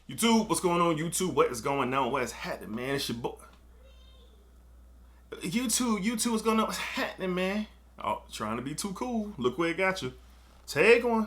YouTube, what's going on? YouTube, what is going on? What is happening, man? It's your boy. YouTube, what's going on? What's happening, man? Oh, trying to be too cool. Look where it got you. Take one.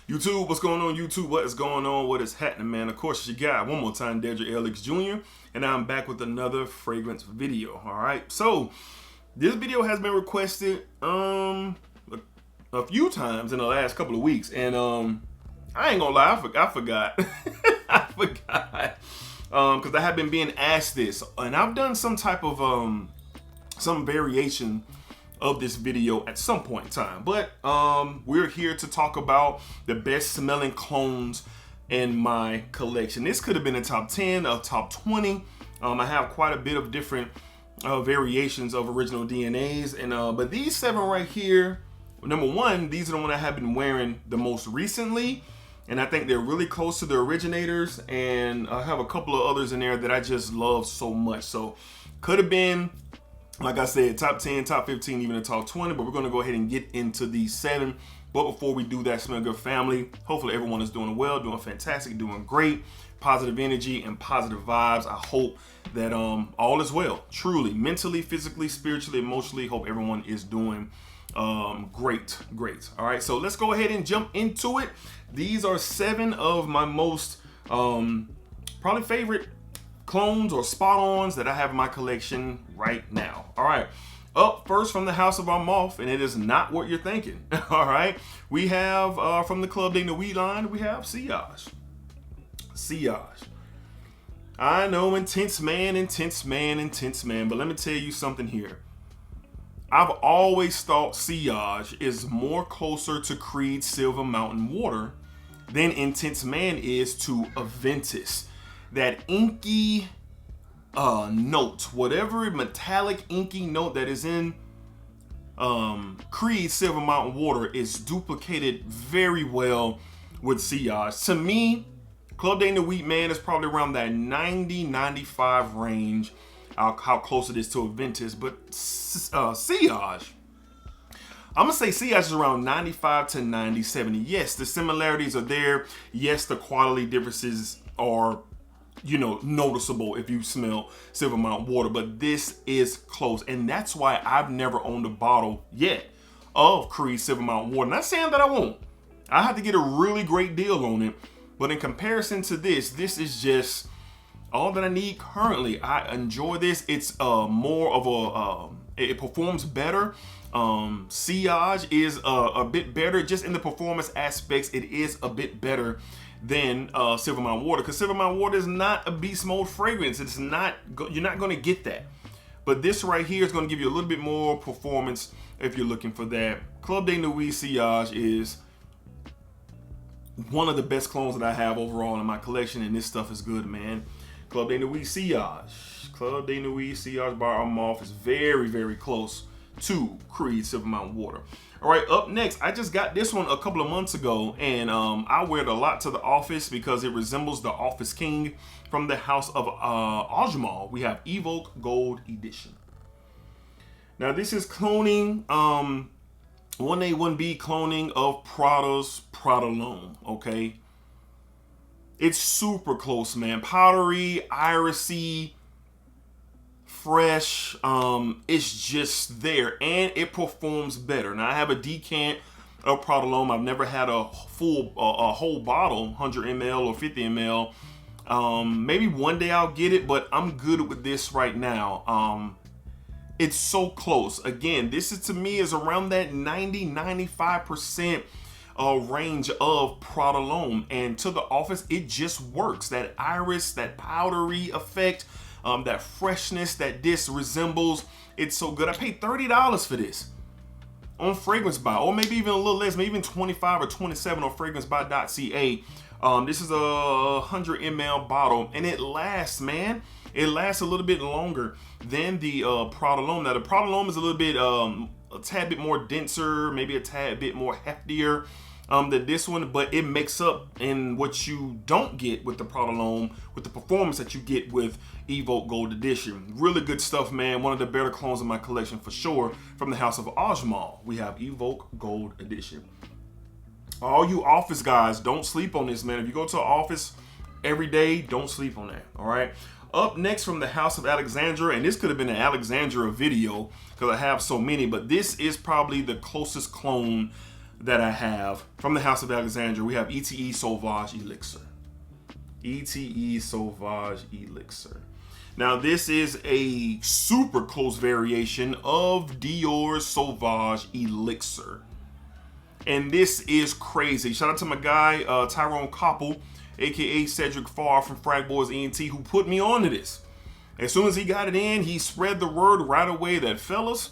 YouTube, what's going on? YouTube, what is going on? What is happening, man? Of course, it's your guy, one more time, Dedrick Alex Jr., and I'm back with another fragrance video. All right, so this video has been requested a few times in the last couple of weeks, and I ain't gonna lie, I forgot. I forgot because I have been being asked this, and I've done some type of some variation of this video at some point in time, but we're here to talk about the best smelling clones in my collection. This could have been a top 10, a top 20. I have quite a bit of different variations of original DNAs, and but these 7 right here, number one, these are the ones I have been wearing the most recently, and I think they're really close to the originators, and I have a couple of others in there that I just love so much. So could have been, like I said, top 10, top 15, even a top 20, but we're gonna go ahead and get into these 7. But before we do that, Smell Good family, hopefully everyone is doing well, doing fantastic, doing great, positive energy and positive vibes. I hope that all is well, truly, mentally, physically, spiritually, emotionally. Hope everyone is doing great. All right, so let's go ahead and jump into it. These are 7 of my most probably favorite clones or spot-ons that I have in my collection right now. All right, up first from the House of our Moth, and it is not what you're thinking. All right, we have from the Club de Nuit line, we have Sauvage. I know, intense man, but let me tell you something here. I've always thought Sauvage is more closer to Creed Silver Mountain Water than Intense Man is to Aventus. That inky note, whatever metallic inky note that is in Creed Silver Mountain Water, is duplicated very well with Sauvage. To me, Club de Nuit, man, is probably around that 90-95 range, how close it is to Aventus. But Sauvage, I'm gonna say Sauvage is around 95 to 90-70. Yes, the similarities are there. Yes, the quality differences are, you know, noticeable if you smell Silver Mountain Water, but this is close, and that's why I've never owned a bottle yet of Creed Silver Mountain Water. Not saying that I won't. I have to get a really great deal on it, but in comparison to this is just all that I need currently. I enjoy this. It's more of a it performs better. Sauvage is a bit better just in the performance aspects. It is a bit better than Silver Mountain Water, because Silver Mountain Water is not a beast mode fragrance. It's not, you're not going to get that. But this right here is going to give you a little bit more performance if you're looking for that. Club de Nuit Sauvage is one of the best clones that I have overall in my collection, and this stuff is good, man. Club de Nuit Sauvage. Club de Nuit Sauvage by our Moth is very, very close to Creed Silver Mountain Water. All right, up next, I just got this one a couple of months ago, and I wear it a lot to the office because it resembles the Office King from the House of Ajmal. We have Evoke Gold Edition. Now, this is cloning, 1A, 1B cloning of Prada's Prada L'Homme, okay? It's super close, man. Powdery, irisy, fresh. It's just there, and it performs better. Now, I have a decant of Prada L'Homme. I've never had a full a whole bottle, 100 ml or 50 ml. Maybe one day I'll get it, but I'm good with this right now. It's so close. Again, this is, to me, is around that 90-95% range of Prada L'Homme, and to the office it just works. That iris, that powdery effect, that freshness that this resembles, it's so good. I paid $30 for this on Fragrance Buy, or maybe even a little less, maybe even 25 or 27 on FragranceBuy.ca. This is a 100 ml bottle, and it lasts, man. It lasts a little bit longer than the Prada L'Homme. Now, the Prada L'Homme is a little bit a tad bit more denser, maybe a tad bit more heftier than this one, but it makes up in what you don't get with the Provolone, with the performance that you get with Evoke Gold Edition. Really good stuff, man. One of the better clones in my collection for sure. From the house of Ajmal, we have Evoke Gold Edition. All you office guys, don't sleep on this, man. If you go to an office every day, don't sleep on that, all right? Up next from the house of Alexandra, and this could have been an Alexandra video because I have so many, but this is probably the closest clone that I have from the house of Alexandra. We have ETA Sauvage Elixir. ETA Sauvage Elixir. Now this is a super close variation of Dior Sauvage Elixir. And this is crazy. Shout out to my guy, Tyrone Koppel, aka Cedric Farr from Frag Boys ENT, who put me onto this. As soon as he got it in, he spread the word right away that, fellas,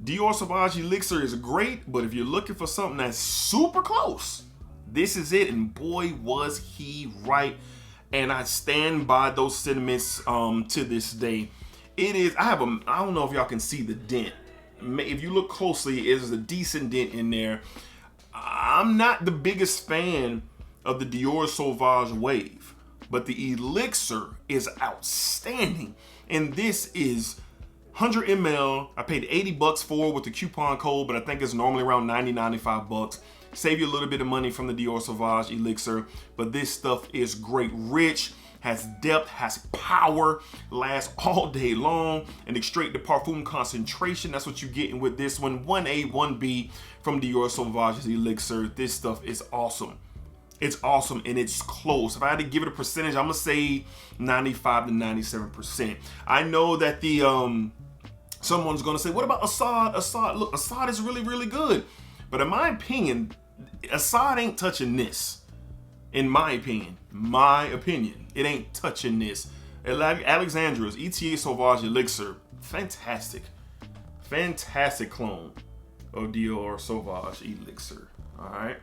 Dior Sauvage Elixir is great, but if you're looking for something that's super close, this is it. And boy, was he right. And I stand by those sentiments to this day. It is, I don't know if y'all can see the dent. If you look closely, there's a decent dent in there. I'm not the biggest fan of the Dior Sauvage wave, but the Elixir is outstanding. And this is 100 ml. I paid 80 bucks for it with the coupon code, but I think it's normally around 90, 95 bucks. Save you a little bit of money from the Dior Sauvage Elixir, but this stuff is great. Rich, has depth, has power, lasts all day long, and extrait the parfum concentration. That's what you're getting with this one. 1A, 1B from Dior Sauvage Elixir. This stuff is awesome. It's awesome, and it's close. If I had to give it a percentage, I'm gonna say 95 to 97%. I know that the someone's gonna say, what about Assad? Assad, look, Assad is really, really good. But in my opinion, Assad ain't touching this. In my opinion, it ain't touching this. Alexandra's ETA Sauvage Elixir, fantastic clone of Dior Sauvage Elixir. All right.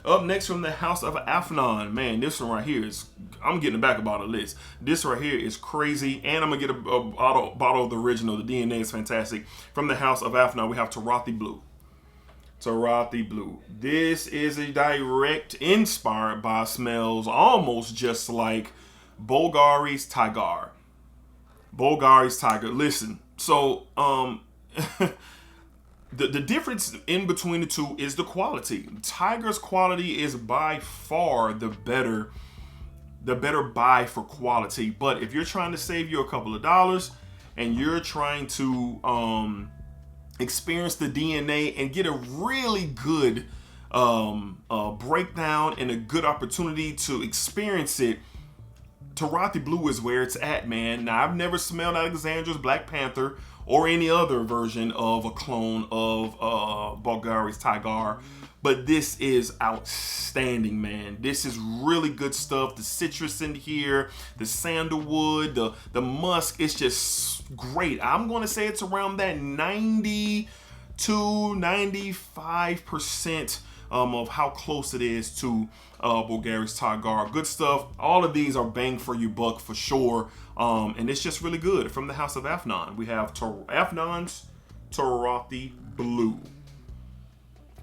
Up next from the house of Afnan, man, this one right here is, I'm getting back about the list. This right here is crazy, and I'm gonna get a bottle of the original. The DNA is fantastic. From the house of Afnan, we have Rothi Blue. Rothi Blue. This is a direct inspired by smells almost just like Bulgari's Tiger. Bulgari's Tiger. Listen, so the difference in between the two is the quality. Tiger's quality is by far the better buy for quality. But if you're trying to save you a couple of dollars and you're trying to experience the DNA and get a really good breakdown and a good opportunity to experience it, Rothi Blue is where it's at, man. Now, I've never smelled Alexandra's Black Panther or any other version of a clone of Bulgari's Tiger, but this is outstanding, man. This is really good stuff. The citrus in here, the sandalwood, the musk, it's just great. I'm going to say it's around that 90 to 95% of how close it is to Bulgari's Tiger. Good stuff. All of these are bang for your buck for sure. And it's just really good. From the house of Afnan, we have Afnan's Rothi Blue.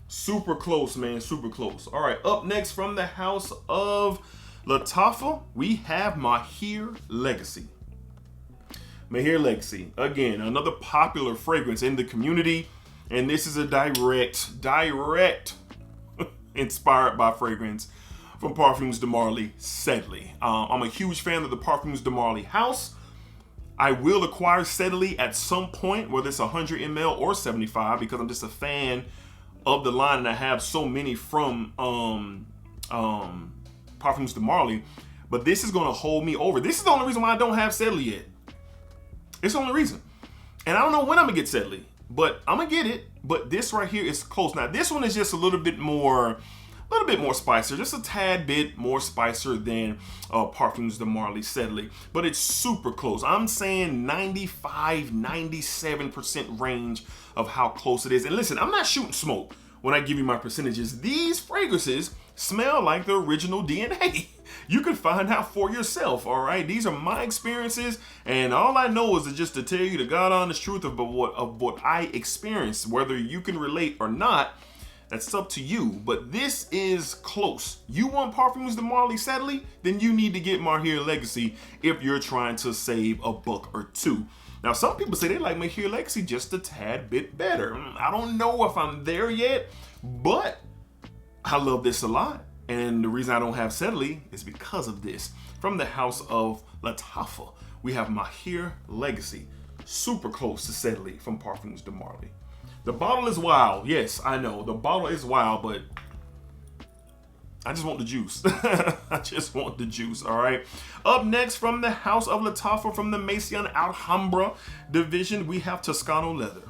Super close, man. Super close. All right. Up next from the house of Latafa, we have Mahir Legacy. Mahir Legacy. Again, another popular fragrance in the community. And this is a direct inspired by fragrance from Parfums de Marly Sedley. I'm a huge fan of the Parfums de Marly house. I will acquire Sedley at some point, whether it's 100 ml or 75, because I'm just a fan of the line, and I have so many from Parfums de Marly. But this is going to hold me over. This is the only reason why I don't have Sedley yet. It's the only reason. And I don't know when I'm going to get Sedley, but I'm going to get it. But this right here is close. Now, this one is just a little bit more spicier, just a tad bit more spicier than Parfums de Marly Sedley, but it's super close. I'm saying 95, 97% range of how close it is. And listen, I'm not shooting smoke when I give you my percentages, these fragrances smell like the original DNA. You can find out for yourself, all right? These are my experiences, and all I know is just to tell you the God honest truth of what I experienced. Whether you can relate or not, that's up to you, but this is close. You want Parfums de Marly Sadly? Then you need to get Mahir Legacy if you're trying to save a buck or two. Now, some people say they like Mahir Legacy just a tad bit better. I don't know if I'm there yet, but I love this a lot. And the reason I don't have Sadly is because of this. From the house of Lattafa, we have Mahir Legacy, super close to Sadly from Parfums de Marly. The bottle is wild. Yes, I know. The bottle is wild, but I just want the juice. I just want the juice, all right? Up next, from the house of Lattafa, from the Maison Alhambra division, we have Toscano Leather.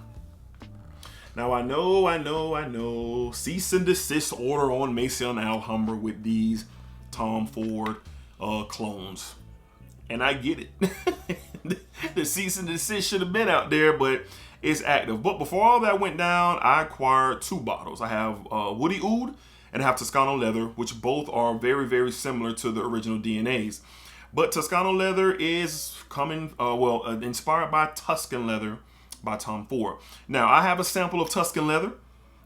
Now, I know. Cease and desist order on Maison Alhambra with these Tom Ford clones. And I get it. The cease and desist should have been out there, but it's active. But before all that went down, I acquired two bottles. I have Woody Oud and I have Toscano Leather, which both are very, very similar to the original DNAs. But Toscano Leather is coming, inspired by Tuscan Leather by Tom Ford. Now, I have a sample of Tuscan Leather,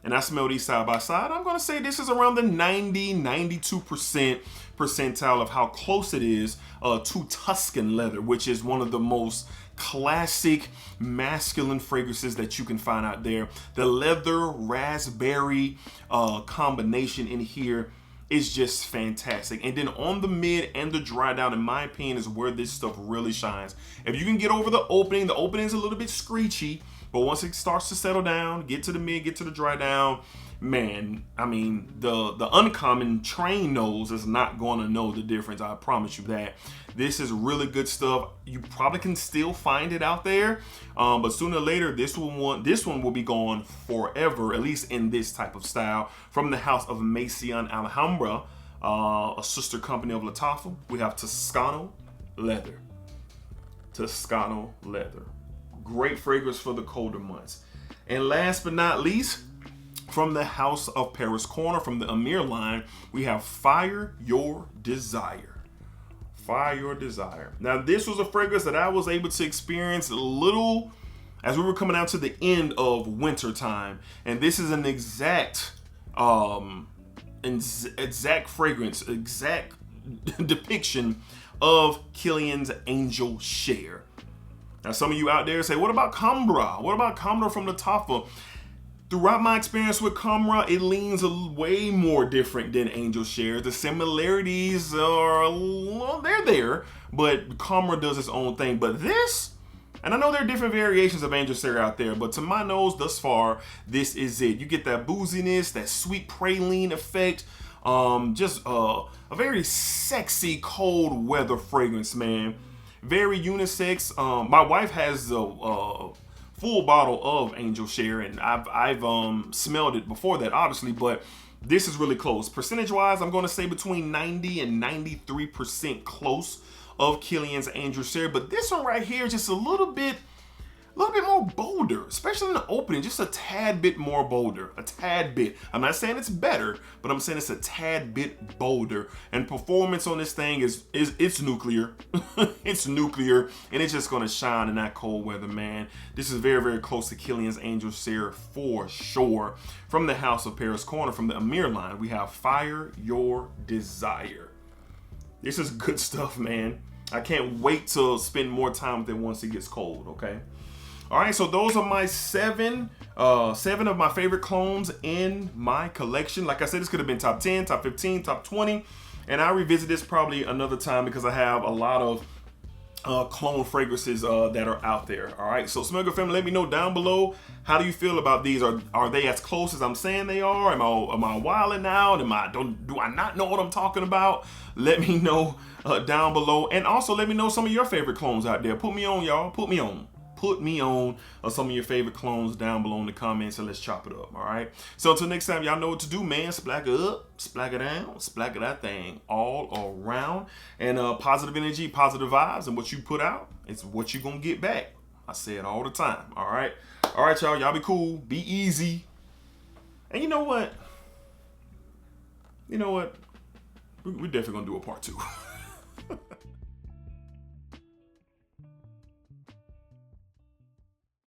and I smell these side by side. I'm going to say this is around the 92% percentile of how close it is to Tuscan Leather, which is one of the most classic masculine fragrances that you can find out there. The leather raspberry combination in here is just fantastic. And then on the mid and the dry down, in my opinion, is where this stuff really shines. If you can get over the opening is a little bit screechy, but once it starts to settle down, get to the mid, get to the dry down, man, I mean, the uncommon trained nose is not going to know the difference. I promise you that. This is really good stuff. You probably can still find it out there, but sooner or later, this one will be gone forever, at least in this type of style. From the house of Maison Alhambra, a sister company of Lattafa, we have Toscano Leather. Toscano Leather. Great fragrance for the colder months. And last but not least, from the house of Paris Corner, from the Amir line, we have Fire Your Desire. Fire Your Desire. Now, this was a fragrance that I was able to experience a little as we were coming out to the end of winter time. And this is an exact fragrance, exact depiction of Kilian's Angel Share. Now, some of you out there say, what about Cambra? What about Cambra from Lattafa? Throughout my experience with Cambra, it leans way more different than Angel Share. The similarities are, well, they're there, but Cambra does its own thing. But this, and I know there are different variations of Angel Share out there, but to my nose thus far, this is it. You get that booziness, that sweet praline effect, just a very sexy cold weather fragrance, man. Very unisex. My wife has the full bottle of Angel Share, and I've smelled it before that, obviously, but this is really close. Percentage wise, I'm going to say between 90 and 93% close of Kilian's Angel Share, but this one right here is just a little bit more bolder, especially in the opening, just a tad bit more bolder, a tad bit. I'm not saying it's better, but I'm saying it's a tad bit bolder. And performance on this thing is it's nuclear. It's nuclear, and it's just gonna shine in that cold weather, man. This is very, very close to Kilian's Angel Share for sure. From the house of Paris Corner, from the Amir line, we have Fire Your Desire. This is good stuff, man. I can't wait to spend more time with it once it gets cold, okay? All right, so those are my seven of my favorite clones in my collection. Like I said, this could have been top 10, top 15, top 20, and I'll revisit this probably another time because I have a lot of clone fragrances that are out there. All right, so Smell Good family, let me know down below, how do you feel about these? Are they as close as I'm saying they are? Am I wilding out? Do I not know what I'm talking about? Let me know down below, and also let me know some of your favorite clones out there. Put me on, y'all. Put me on some of your favorite clones down below in the comments, and let's chop it up. All right, so until next time, y'all know what to do, man. Splack it up, splack it down, splack it that thing all around. And positive energy, positive vibes, and what you put out is what you gonna get back. I say it all the time. All right, y'all be cool, be easy. And you know what? You know what? We're definitely gonna do a part 2.